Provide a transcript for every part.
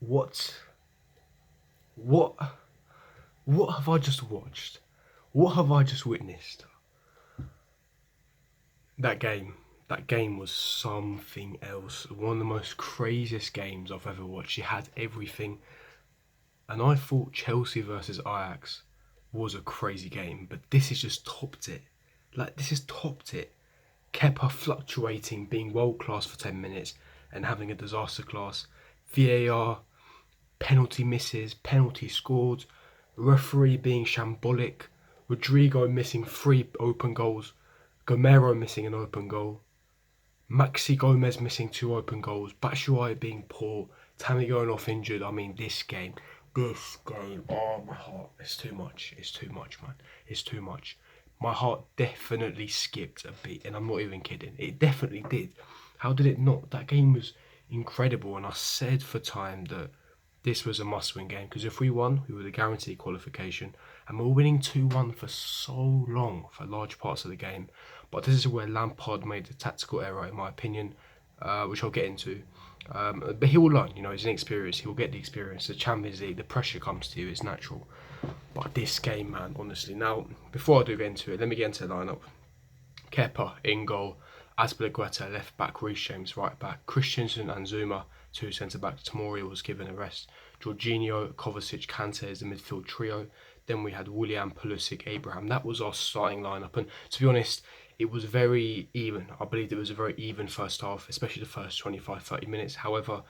What? What? What have I just watched? What have I just witnessed? That game. That game was something else. One of the most craziest games I've ever watched. You had everything. And I thought Chelsea versus Ajax was a crazy game, but this has just topped it. Like, this has topped it. Kepa fluctuating, being world class for 10 minutes and having a disaster class. VAR, penalty misses, penalty scored, referee being shambolic, Rodrigo missing 3 open goals, Gomero missing an open goal, Maxi Gomez missing 2 open goals, Batshuayi being poor, Tammy going off injured. I mean, this game, oh my heart, it's too much, man, it's too much. My heart definitely skipped a beat, and I'm not even kidding, it definitely did. How did it not? That game was incredible, and I said for time that this was a must-win game, because if we won, we would have guaranteed qualification, and we were winning 2-1 for so long, for large parts of the game. But this is where Lampard made the tactical error, in my opinion, which I'll get into. But he will learn, he's inexperienced, he will get the experience. The Champions League, the pressure comes to you, it's natural. But this game, man, honestly. Now, before I do get into it, let me get into the lineup. Kepa in goal, Azpilicueta left back, Reece James right back, Christensen and Zuma 2 centre backs. Tomori was given a rest. Jorginho, Kovacic, Kante is the midfield trio. Then we had Willian, Pulisic, Abraham. That was our starting lineup, and to be honest, it was very even. I believe it was a very even first half, especially the first 25-30 minutes. However,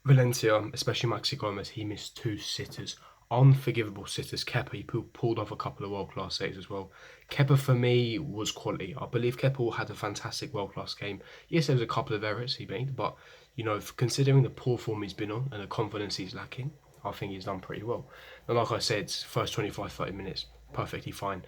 Valencia, especially Maxi Gomez, he missed 2 sitters. Unforgivable sitters. Kepa, he pulled off a couple of world-class saves as well. Kepa, for me, was quality. I believe Kepa had a fantastic world-class game. Yes, there was a couple of errors he made, but, considering the poor form he's been on and the confidence he's lacking, I think he's done pretty well. And like I said, first 25-30 minutes, perfectly fine.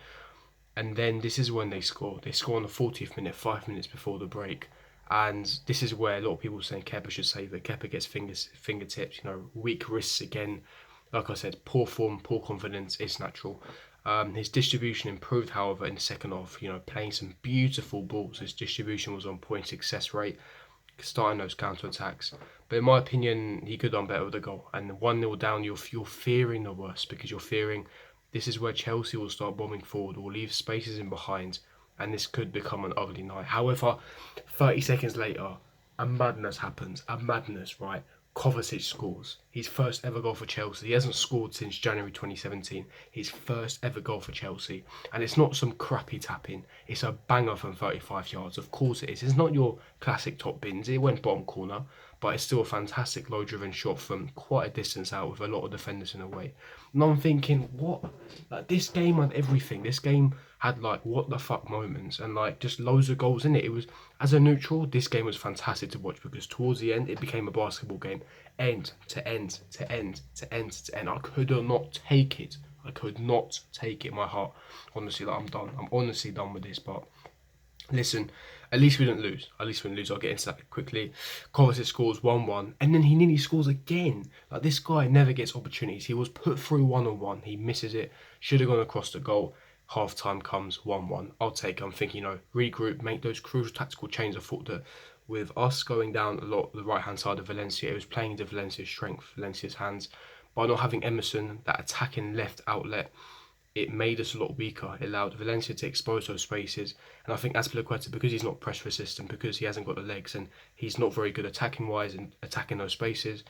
And then this is when they score. They score on the 40th minute, 5 minutes before the break. And this is where a lot of people are saying Kepa should save it. Kepa gets fingertips, weak wrists again. Like I said, poor form, poor confidence, it's natural. His distribution improved, however, in the second half, playing some beautiful balls. His distribution was on point, success rate, starting those counter-attacks. But in my opinion, he could have done better with the goal. And 1-0 down, you're fearing the worst, because you're fearing this is where Chelsea will start bombing forward, will leave spaces in behind, and this could become an ugly night. However, 30 seconds later, a madness happens. A madness, right? Kovacic scores his first ever goal for Chelsea. He hasn't scored since January 2017. His first ever goal for Chelsea. And it's not some crappy tap-in. It's a banger from 35 yards. Of course it is. It's not your classic top bins. It went bottom corner. But it's still a fantastic low-driven shot from quite a distance out with a lot of defenders in the way. And I'm thinking, what? Like, this game had everything. This game had, what the fuck moments and, just loads of goals in it. It was, as a neutral, this game was fantastic to watch, because towards the end, it became a basketball game. End to end to end to end to end. I could not take it. I could not take it. My heart, honestly, I'm done. I'm honestly done with this, but listen, at least we didn't lose. I'll get into that quickly. Kovacic scores 1-1, and then he nearly scores again. This guy never gets opportunities. He was put through 1-on-1. He misses it. Should have gone across the goal. Half time comes 1-1. I'll take it. I'm thinking, regroup, make those crucial tactical changes. I thought that with us going down a lot the right hand side of Valencia, it was playing into Valencia's strength, Valencia's hands. By not having Emerson, that attacking left outlet, it made us a lot weaker. It allowed Valencia to expose those spaces. And I think Azpilicueta, because he's not press resistant, because he hasn't got the legs and he's not very good attacking wise and attacking those spaces,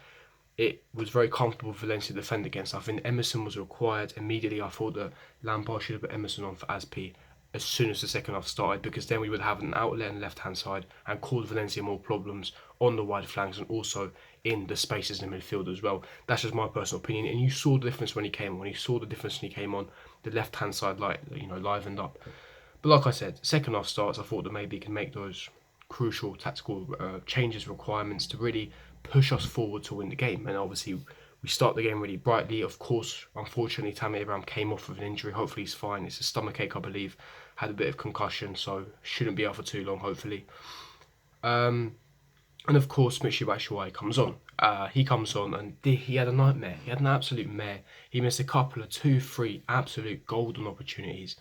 it was very comfortable for Valencia to defend against. I think Emerson was required immediately. I thought that Lampard should have put Emerson on for Azpi as soon as the second half started, because then we would have an outlet on the left hand side and cause Valencia more problems on the wide flanks and also in the spaces in the midfield as well. That's just my personal opinion, and you saw the difference when he came on. The left hand side livened up. But like I said, second half starts, I thought that maybe he can make those crucial tactical changes, requirements to really push us forward to win the game. And obviously we start the game really brightly. Of course, unfortunately, Tammy Abraham came off with an injury. Hopefully he's fine. It's a stomachache, I believe. Had a bit of concussion, so shouldn't be out for too long, hopefully. And of course, Michy Batshuayi comes on. He comes on and he had a nightmare. He had an absolute mare. He missed a couple of 2-3 absolute golden opportunities.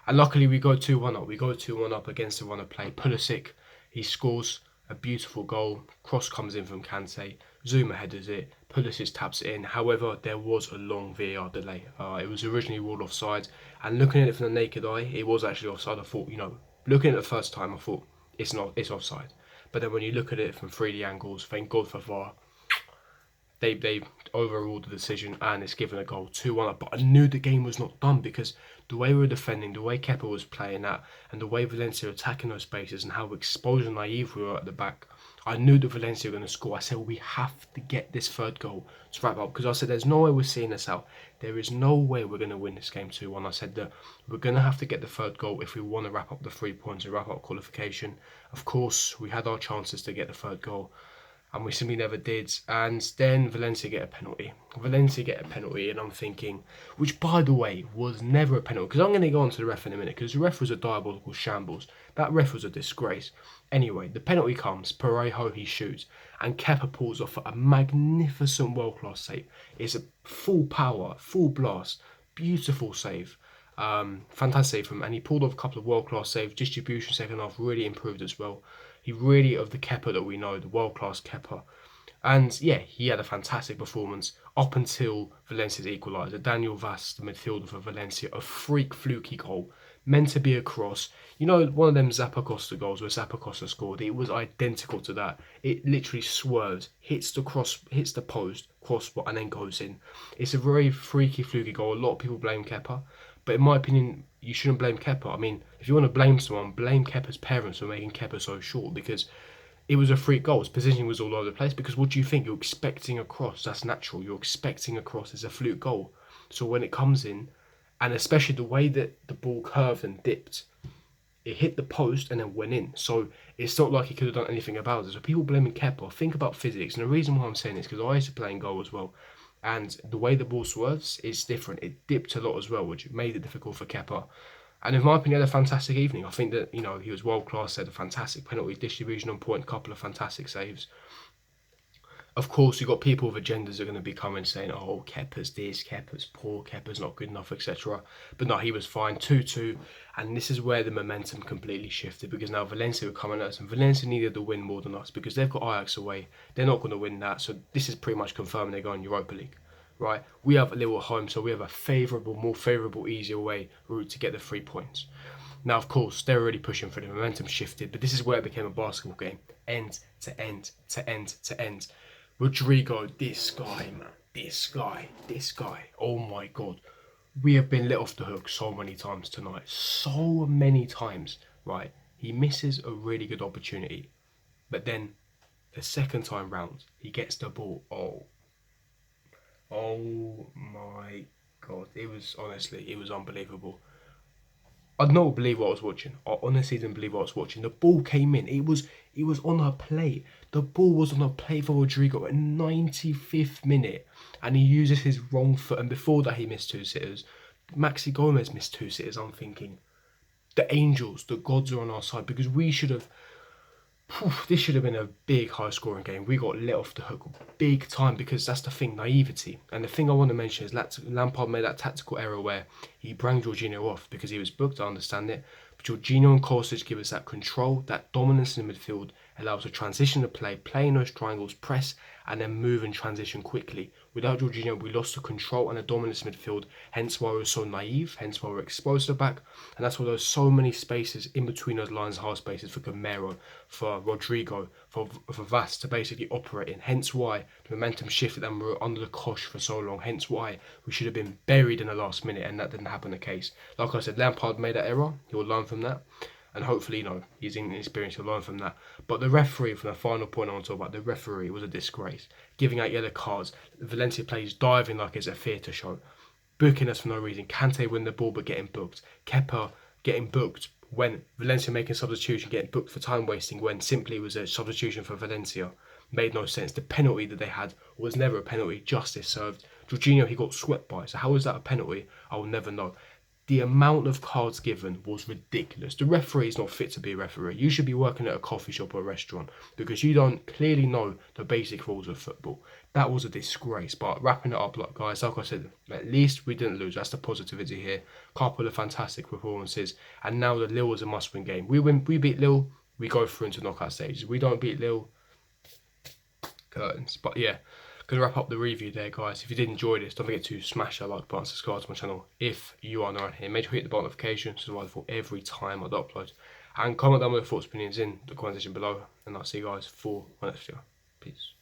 And luckily we go 2-1 up. We go 2-1 up against the run of play. Pulisic, he scores a beautiful goal. Cross comes in from Kante. Zuma headers it. Pulisic taps it in. However, there was a long VAR delay. It was originally ruled offside, and looking at it from the naked eye, it was actually offside. I thought, looking at it the first time, I thought it's not, it's offside. But then when you look at it from 3D angles, thank God for VAR, they overruled the decision and it's given a goal 2-1. But I knew the game was not done because the way we were defending, the way Kepa was playing that, and the way Valencia were attacking those spaces and how exposed and naive we were at the back, I knew that Valencia were going to score. I said, we have to get this third goal to wrap up, because I said, there's no way we're seeing this out. There is no way we're going to win this game 2-1. I said that we're going to have to get the third goal if we want to wrap up the 3 points and wrap up qualification. Of course, we had our chances to get the third goal, and we simply never did. And then Valencia get a penalty. And I'm thinking, which by the way was never a penalty, because I'm going to go on to the ref in a minute, because the ref was a diabolical shambles. That ref was a disgrace. Anyway, the penalty comes, Parejo, he shoots, and Kepa pulls off a magnificent world-class save. It's a full power, full blast, beautiful save. Fantastic save from him, and he pulled off a couple of world-class saves. Distribution second half really improved as well. He really, of the Kepa that we know, the world-class Kepa. And yeah, he had a fantastic performance up until Valencia's equaliser. Daniel Vaz, the midfielder for Valencia, a freak fluky goal, meant to be a cross. One of them Zappacosta goals where Zappacosta scored, it was identical to that. It literally swerves, hits the post, crossbar, and then goes in. It's a very freaky, fluky goal. A lot of people blame Kepa, but in my opinion, you shouldn't blame Kepa. I mean, if you want to blame someone, blame Kepa's parents for making Kepa so short, because it was a freak goal. His positioning was all over the place, because what do you think? You're expecting a cross. That's natural. You're expecting a cross. It's a fluke goal. So when it comes in, and especially the way that the ball curved and dipped, it hit the post and then went in. So it's not like he could have done anything about it. So people blaming Kepa, think about physics. And the reason why I'm saying this, because I used to play in goal as well, and the way the ball swerves is different. It dipped a lot as well, which made it difficult for Kepa. And in my opinion, he had a fantastic evening. I think that, he was world class, had a fantastic penalty distribution on point, a couple of fantastic saves. Of course, you've got people with agendas that are going to be coming saying, oh, Kepa's this, Kepa's poor, Kepa's not good enough, etc. But no, he was fine, 2-2. And this is where the momentum completely shifted, because now Valencia were coming at us, and Valencia needed the win more than us, because they've got Ajax away. They're not going to win that. So this is pretty much confirming they're going Europa League. Right, we have a little at home, so we have a more favourable, easier way route to get the 3 points. Now, of course, they're already pushing for the momentum shifted, but this is where it became a basketball game, end to end to end to end. Rodrigo, this guy, man, this guy. Oh my God, we have been let off the hook so many times tonight, so many times. Right, he misses a really good opportunity, but then the second time round, he gets the ball. Oh my God, it was unbelievable. I did not believe what I was watching. I honestly didn't believe what I was watching. The ball came in. It was on her plate. The ball was on her plate for Rodrigo at 95th minute, and he uses his wrong foot. And before that, he missed 2 sitters. Maxi Gomez missed 2 sitters. I'm thinking, the angels, the gods are on our side, because we should have. This should have been a big high-scoring game. We got let off the hook big time, because that's the thing, naivety. And the thing I want to mention is Lampard made that tactical error where he brought Jorginho off because he was booked. I understand it. But Jorginho and Kostic give us that control, that dominance in the midfield, allows us to transition the play in those triangles, press, and then move and transition quickly. Without Jorginho, we lost the control and the dominance midfield, hence why we were so naive, hence why we're exposed to the back, and that's why there's so many spaces in between those lines, half spaces for Gamero, for Rodrigo, for Vaz to basically operate in, hence why the momentum shifted and we were under the cosh for so long, hence why we should have been buried in the last minute, and that didn't happen the case. Like I said, Lampard made that error, he will learn from that. And hopefully, he's inexperienced, he'll learn from that. But the referee, from the final point I want to talk about, the referee was a disgrace. Giving out yellow cards, Valencia players diving like it's a theatre show, booking us for no reason, Kante winning the ball but getting booked, Kepa getting booked when Valencia making substitution, getting booked for time wasting when simply was a substitution for Valencia. Made no sense. The penalty that they had was never a penalty, justice served. Jorginho, he got swept by, so how was that a penalty? I will never know. The amount of cards given was ridiculous. The referee is not fit to be a referee. You should be working at a coffee shop or a restaurant, because you don't clearly know the basic rules of football. That was a disgrace. But wrapping it up, guys, like I said, at least we didn't lose. That's the positivity here. Couple of fantastic performances, and now the Lille was a must-win game. We beat Lille. we go through into knockout stages. We don't beat Lille, curtains. But yeah, gonna wrap up the review there, guys. If you did enjoy this, don't forget to smash that like button, subscribe to my channel if you are new around here. Make sure you hit the bell notification so it's for every time I upload. And comment down with your thoughts, opinions in the comment section below. And I'll see you guys for my next video. Peace.